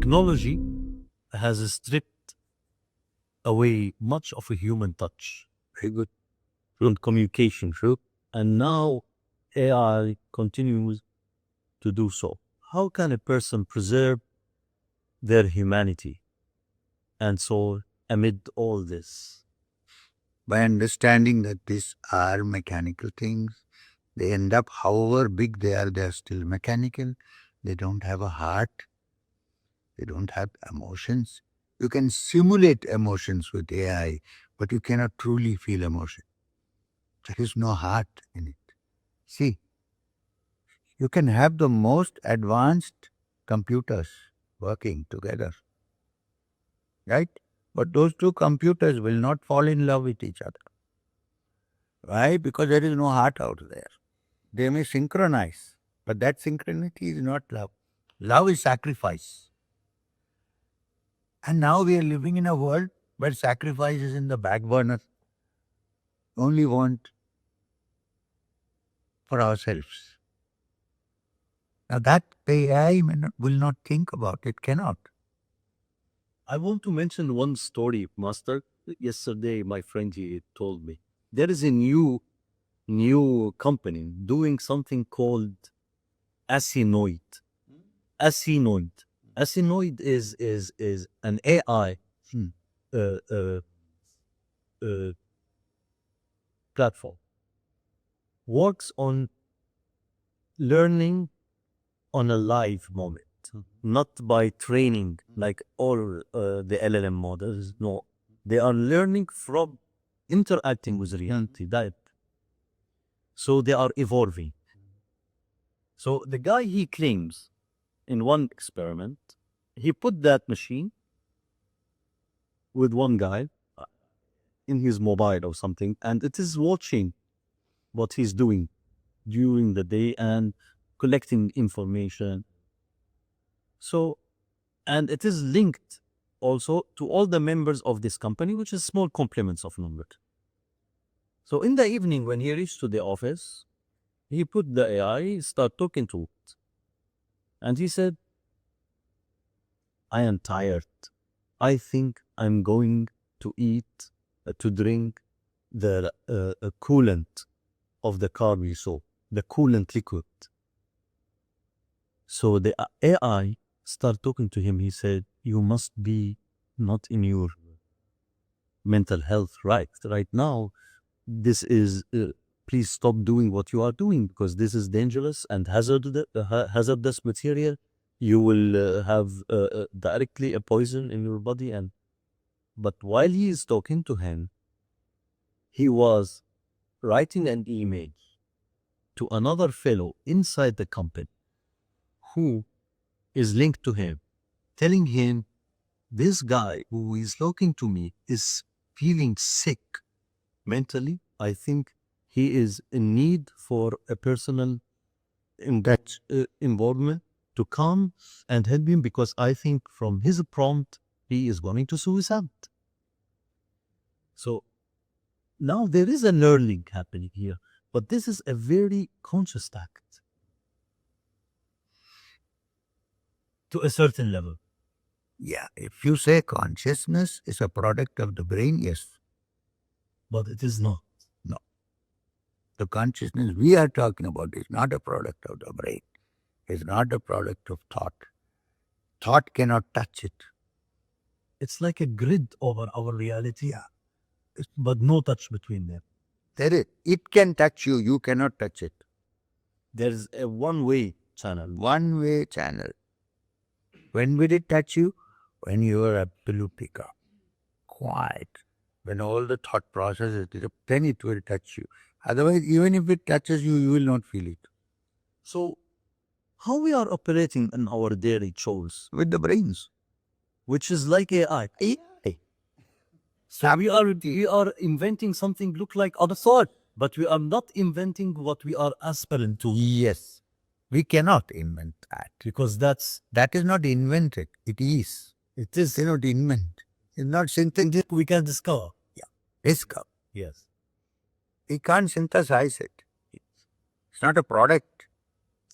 Technology has stripped away much of a human touch. Very good. From communication, true. And now AI continues to do so. How can a person preserve their humanity and soul amid all this? By understanding that these are mechanical things, they end up, however big they are still mechanical. They don't have a heart. They don't have emotions. You can simulate emotions with AI, but you cannot truly feel emotion. There is no heart in it. See, you can have the most advanced computers working together, right? But those two computers will not fall in love with each other. Why? Because there is no heart out there. They may synchronize, but that synchronity is not love. Love is sacrifice. And now we are living in a world where sacrifice is in the back burner. Only want for ourselves. Now that the AI will not think about. It cannot. I want to mention one story, Master. Yesterday, my friend he told me there is a new company doing something called Asinoid. Asinoid. Asinoid is an AI platform. Works on learning on a live moment, not by training like all the LLM models. No, they are learning from interacting with reality. So they are evolving. So the guy, he claims in one experiment, he put that machine with one guy in his mobile or something, and it is watching what he's doing during the day and collecting information. So, and it is linked also to all the members of this company, which is small complements of number. So in the evening when he reached to the office, he put the AI, start talking to it. And he said, I am tired. I think I'm going to eat, to drink the coolant of the car we saw, the coolant liquid. So the AI started talking to him. He said, you must be not in your mental health right now. This is, please stop doing what you are doing because this is dangerous and hazardous material. You will have directly a poison in your body. But while he is talking to him, he was writing an email to another fellow inside the company who is linked to him, telling him, this guy who is talking to me is feeling sick mentally. I think he is in need for a personal involvement to come and help him because I think from his prompt, he is going to suicide. So now there is a learning happening here, but this is a very conscious act to a certain level. Yeah, if you say consciousness is a product of the brain, yes. But it is not. No. The consciousness we are talking about is not a product of the brain. It's not a product of thought. Thought cannot touch it. It's like a grid over our reality, but no touch between them. It can touch you, you cannot touch it. There is a one-way channel. One-way channel. When will it touch you? When you are absolutely calm, quiet. When all the thought processes, then it will touch you. Otherwise, even if it touches you, you will not feel it. So, how we are operating in our daily chores? With the brains. Which is like AI. AI. So we are inventing something look like other thought, but we are not inventing what we are aspiring to. Yes. We cannot invent that. Because that is not invented. It is. It is. They not invent. It's not synthetic. We can discover. Yeah. Discover. Yes. We can't synthesize it. It's not a product.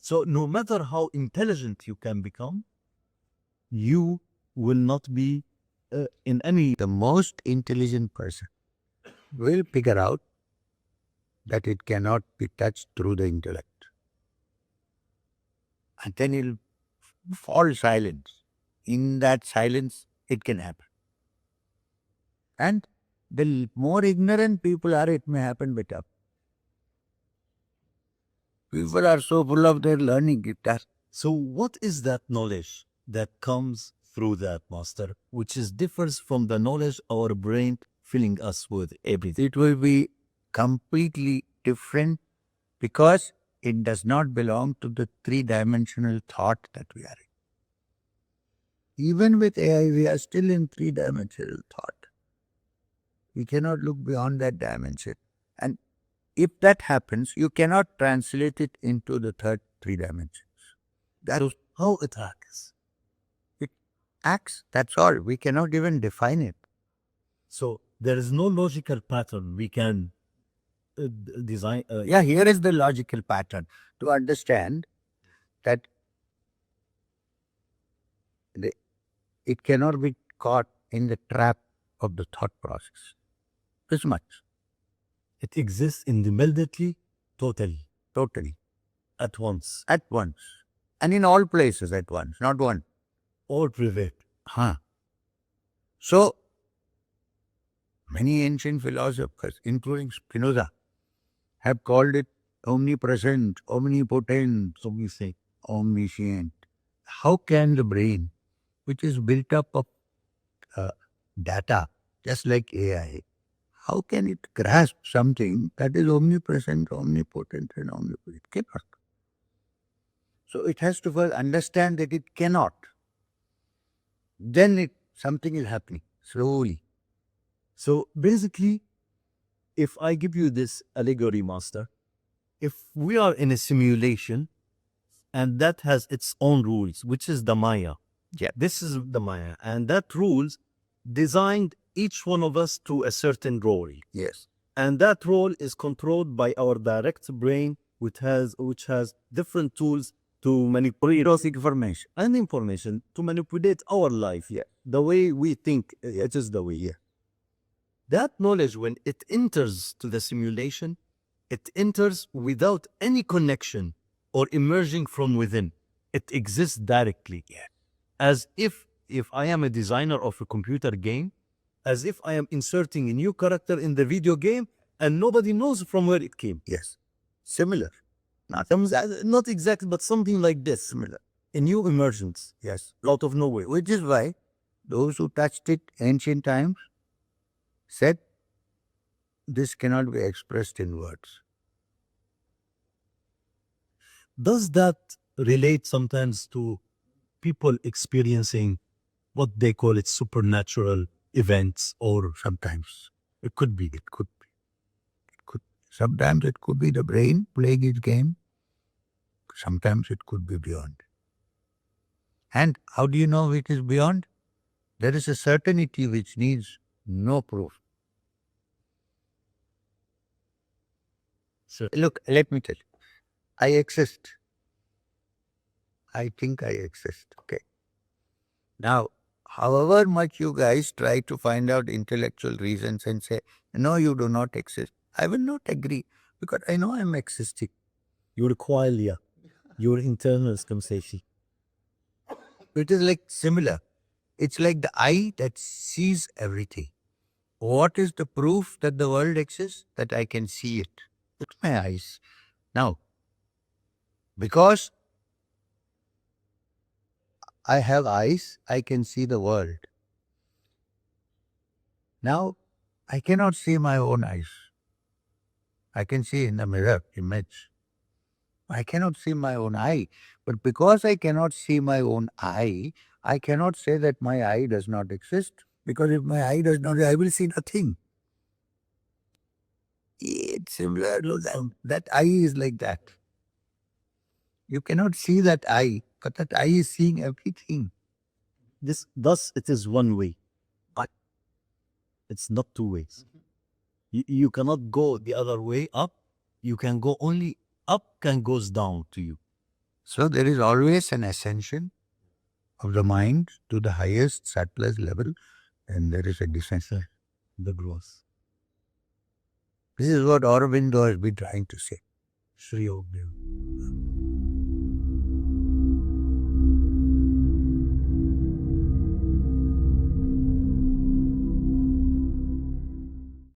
So no matter how intelligent you can become, you will not be in any. The most intelligent person will figure out that it cannot be touched through the intellect. And then he'll fall silent. In that silence, it can happen. And the more ignorant people are, it may happen better. People are so full of their learning, it does. So what is that knowledge that comes through that, Master, which differs from the knowledge our brain filling us with everything? It will be completely different because it does not belong to the three-dimensional thought that we are in. Even with AI, we are still in three-dimensional thought. We cannot look beyond that dimension. And if that happens, you cannot translate it into the third three dimensions. That's how it acts. It acts, that's all. We cannot even define it. So there is no logical pattern we can design. Here is the logical pattern to understand that it cannot be caught in the trap of the thought process. This much. It exists independently, totally, At once. and in all places at once, not one. all private. So, many ancient philosophers, including Spinoza, have called it omnipresent, omnipotent, So we say, omniscient. How can the brain, which is built up of data, just like AI, how can it grasp something that is omnipresent, omnipotent, and omnipotent? It cannot. So it has to first understand that it cannot. Then something is happening slowly. So basically, if I give you this allegory, Master, if we are in a simulation and that has its own rules, which is the Maya. Yeah. This is the Maya. And that rules designed each one of us to a certain role. Yes. And that role is controlled by our direct brain, which has different tools to manipulate Information. and information to manipulate our life. Yeah. The way we think, it is the way. Yeah. That knowledge, when it enters to the simulation, it enters without any connection or emerging from within. It exists directly. Yeah. As if I am a designer of a computer game, as if I am inserting a new character in the video game and nobody knows from where it came. Yes. Similar. Not exactly, but something like this. Similar. A new emergence Yes. out of nowhere. Which is why those who touched it ancient times said this cannot be expressed in words. Does that relate sometimes to people experiencing what they call it supernatural events? Or Sometimes it could be. it could be. Sometimes it could be the brain playing its game. Sometimes it could be beyond. And how do you know it is beyond? There is a certainty which needs no proof. So, Look, let me tell you. I exist. I think I exist. Okay. Now, however much you guys try to find out intellectual reasons and say, no, you do not exist, I will not agree because I know I am existing. your qualia, your internal sensation. It is like similar. It's like the eye that sees everything. What is the proof that the world exists? That I can see it. It's my eyes. Now, because I have eyes, I can see the world. Now, I cannot see my own eyes. I can see in the mirror image. I cannot see my own eye. But because I cannot see my own eye, I cannot say that my eye does not exist. Because if my eye does not, I will see nothing. It's similar to that. That eye is like that. You cannot see that eye, but that eye is seeing everything. Thus, it is one way, but it's not two ways. You cannot go the other way up. You can go only up, goes down to you. So there is always an ascension of the mind to the highest subtlest level, and there is a descent. The growth. This is what Aurobindo has been trying to say. Shri Aurobindo.